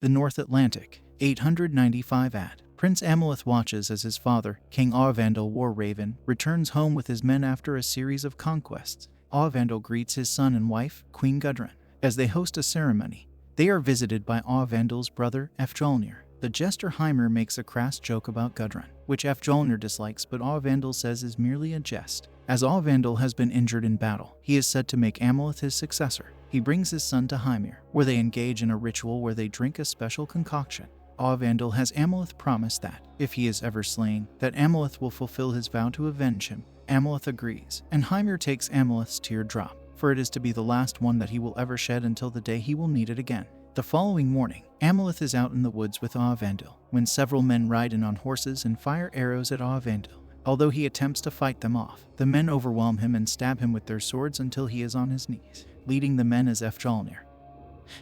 The North Atlantic, 895 AD. Prince Amleth watches as his father, King Avenge War Raven, returns home with his men after a series of conquests. Avenge greets his son and wife, Queen Gudrun, as they host a ceremony. They are visited by Avengel's brother, Efjolnir. The jester Heimer makes a crass joke about Gudrun, which Efjolnir dislikes but Avenge says is merely a jest. As Avenge has been injured in battle, he is said to make Amleth his successor. He brings his son to Heimer, where they engage in a ritual where they drink a special concoction. Avenge has Amleth promise that, if he is ever slain, that Amleth will fulfill his vow to avenge him. Amleth agrees, and Heimer takes Amleth's tear drop, for it is to be the last one that he will ever shed until the day he will need it again. The following morning, Amleth is out in the woods with Avenge, when several men ride in on horses and fire arrows at Avenge. Although he attempts to fight them off, the men overwhelm him and stab him with their swords until he is on his knees. Leading the men is Efjolnir,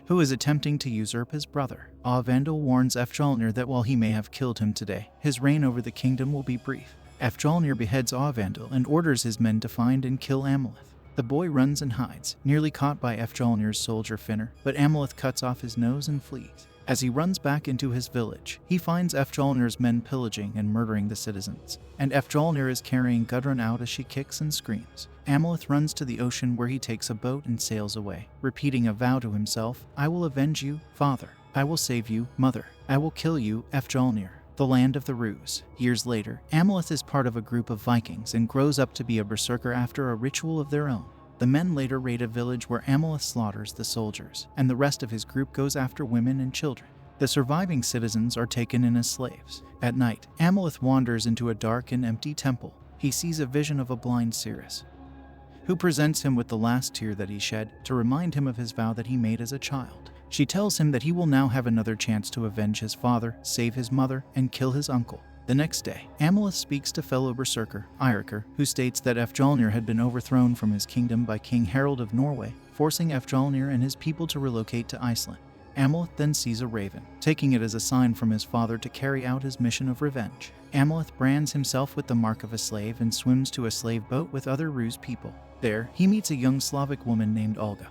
who is attempting to usurp his brother. Avenge warns Efjolnir that while he may have killed him today, his reign over the kingdom will be brief. Efjolnir beheads Avenge and orders his men to find and kill Amleth. The boy runs and hides, nearly caught by Efjolnir's soldier Finner, but Amleth cuts off his nose and flees. As he runs back into his village, he finds Efjolnir's men pillaging and murdering the citizens, and Efjolnir is carrying Gudrun out as she kicks and screams. Amleth runs to the ocean where he takes a boat and sails away, repeating a vow to himself, "I will avenge you, father. I will save you, mother. I will kill you, Efjolnir." The land of the Ruse. Years later, Amleth is part of a group of Vikings and grows up to be a berserker after a ritual of their own. The men later raid a village where Amleth slaughters the soldiers, and the rest of his group goes after women and children. The surviving citizens are taken in as slaves. At night, Amleth wanders into a dark and empty temple. He sees a vision of a blind seeress, who presents him with the last tear that he shed to remind him of his vow that he made as a child. She tells him that he will now have another chance to avenge his father, save his mother, and kill his uncle. The next day, Amleth speaks to fellow berserker, Eiríkr, who states that Efjolnir had been overthrown from his kingdom by King Harald of Norway, forcing Efjolnir and his people to relocate to Iceland. Amleth then sees a raven, taking it as a sign from his father to carry out his mission of revenge. Amleth brands himself with the mark of a slave and swims to a slave boat with other Ruse people. There, he meets a young Slavic woman named Olga,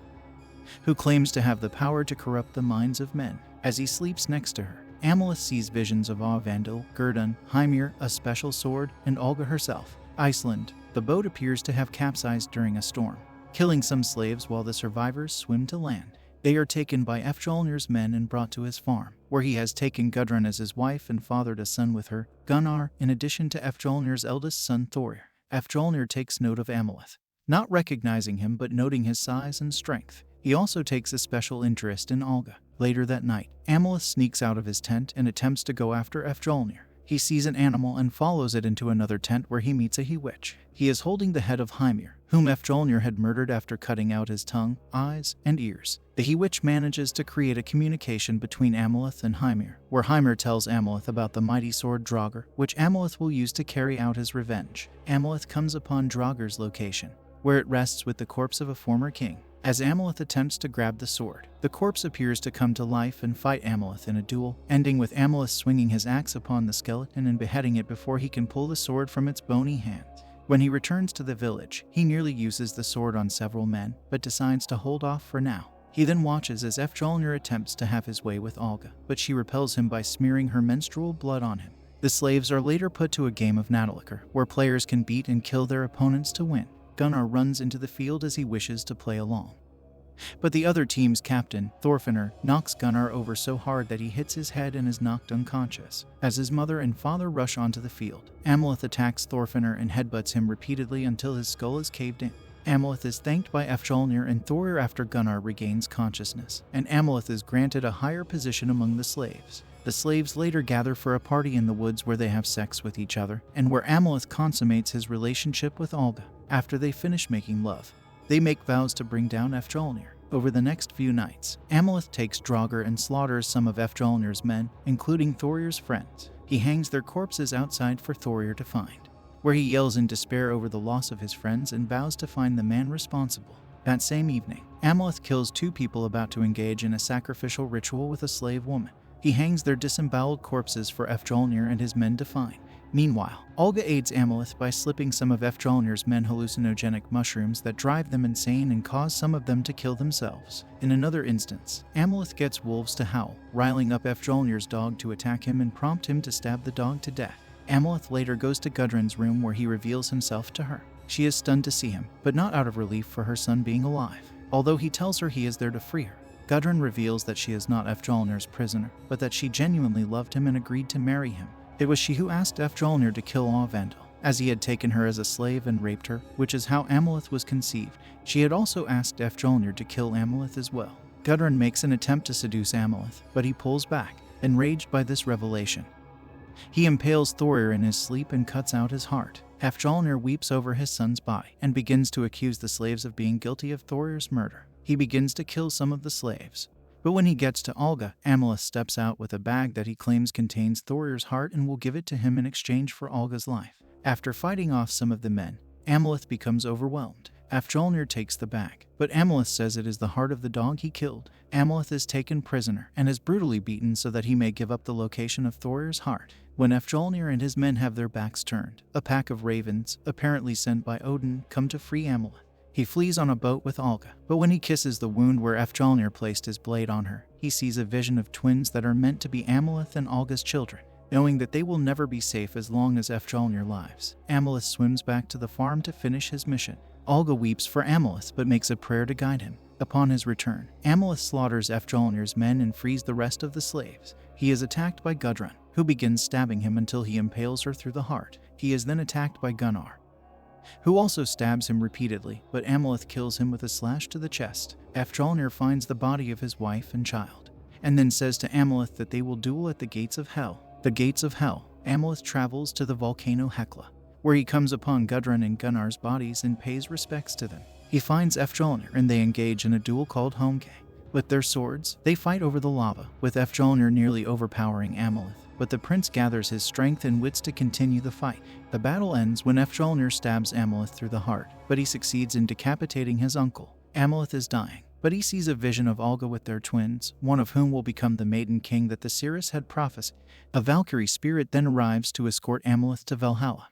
who claims to have the power to corrupt the minds of men. As he sleeps next to her, Amleth sees visions of Avenge, Gudrun, Heimer, a special sword, and Olga herself. Iceland. The boat appears to have capsized during a storm, killing some slaves while the survivors swim to land. They are taken by Efjolnir's men and brought to his farm, where he has taken Gudrun as his wife and fathered a son with her, Gunnar, in addition to Efjolnir's eldest son Thorir. Efjolnir takes note of Amleth, not recognizing him but noting his size and strength. He also takes a special interest in Olga. Later that night, Amleth sneaks out of his tent and attempts to go after Efjolnir. He sees an animal and follows it into another tent where he meets a he-witch. He is holding the head of Heimer, whom Efjolnir had murdered after cutting out his tongue, eyes, and ears. The he-witch manages to create a communication between Amleth and Heimer, where Heimer tells Amleth about the mighty sword Draugr, which Amleth will use to carry out his revenge. Amleth comes upon Draugr's location, where it rests with the corpse of a former king. As Amleth attempts to grab the sword, the corpse appears to come to life and fight Amleth in a duel, ending with Amleth swinging his axe upon the skeleton and beheading it before he can pull the sword from its bony hands. When he returns to the village, he nearly uses the sword on several men, but decides to hold off for now. He then watches as Efjolnir attempts to have his way with Olga, but she repels him by smearing her menstrual blood on him. The slaves are later put to a game of Nautilucker, where players can beat and kill their opponents to win. Gunnar runs into the field as he wishes to play along, but the other team's captain, Thorfinnr, knocks Gunnar over so hard that he hits his head and is knocked unconscious. As his mother and father rush onto the field, Amleth attacks Thorfinnr and headbutts him repeatedly until his skull is caved in. Amleth is thanked by Efjolnir and Thorir after Gunnar regains consciousness, and Amleth is granted a higher position among the slaves. The slaves later gather for a party in the woods where they have sex with each other, and where Amleth consummates his relationship with Olga. After they finish making love, they make vows to bring down Efjolnir. Over the next few nights, Amleth takes Draugr and slaughters some of Efjolnir's men, including Thorir's friends. He hangs their corpses outside for Thorir to find, where he yells in despair over the loss of his friends and vows to find the man responsible. That same evening, Amleth kills two people about to engage in a sacrificial ritual with a slave woman. He hangs their disemboweled corpses for Efjolnir and his men to find. Meanwhile, Olga aids Amleth by slipping some of Efjalnir's men hallucinogenic mushrooms that drive them insane and cause some of them to kill themselves. In another instance, Amleth gets wolves to howl, riling up Efjalnir's dog to attack him and prompt him to stab the dog to death. Amleth later goes to Gudrun's room where he reveals himself to her. She is stunned to see him, but not out of relief for her son being alive, although he tells her he is there to free her. Gudrun reveals that she is not Efjalnir's prisoner, but that she genuinely loved him and agreed to marry him. It was she who asked Efjalnir to kill Avenge, as he had taken her as a slave and raped her, which is how Amleth was conceived. She had also asked Efjalnir to kill Amleth as well. Gudrun makes an attempt to seduce Amleth, but he pulls back, enraged by this revelation. He impales Thorir in his sleep and cuts out his heart. Efjalnir weeps over his son's body and begins to accuse the slaves of being guilty of Thorir's murder. He begins to kill some of the slaves. But when he gets to Olga, Amleth steps out with a bag that he claims contains Thorir's heart and will give it to him in exchange for Olga's life. After fighting off some of the men, Amleth becomes overwhelmed. Efjalnir takes the bag, but Amleth says it is the heart of the dog he killed. Amleth is taken prisoner and is brutally beaten so that he may give up the location of Thorir's heart. When Efjalnir and his men have their backs turned, a pack of ravens, apparently sent by Odin, come to free Amleth. He flees on a boat with Olga, but when he kisses the wound where Efjalnir placed his blade on her, he sees a vision of twins that are meant to be Amleth and Olga's children. Knowing that they will never be safe as long as Efjalnir lives, Amleth swims back to the farm to finish his mission. Olga weeps for Amleth but makes a prayer to guide him. Upon his return, Amleth slaughters Efjalnir's men and frees the rest of the slaves. He is attacked by Gudrun, who begins stabbing him until he impales her through the heart. He is then attacked by Gunnar, who also stabs him repeatedly, but Amleth kills him with a slash to the chest. Efjalnir finds the body of his wife and child, and then says to Amleth that they will duel at the gates of hell. The gates of hell. Amleth travels to the volcano Hekla, where he comes upon Gudrun and Gunnar's bodies and pays respects to them. He finds Efjalnir and they engage in a duel called Homke. With their swords, they fight over the lava, with Efjalnir nearly overpowering Amleth, but the prince gathers his strength and wits to continue the fight. The battle ends when Efjalnir stabs Amleth through the heart, but he succeeds in decapitating his uncle. Amleth is dying, but he sees a vision of Olga with their twins, one of whom will become the maiden king that the seeress had prophesied. A Valkyrie spirit then arrives to escort Amleth to Valhalla.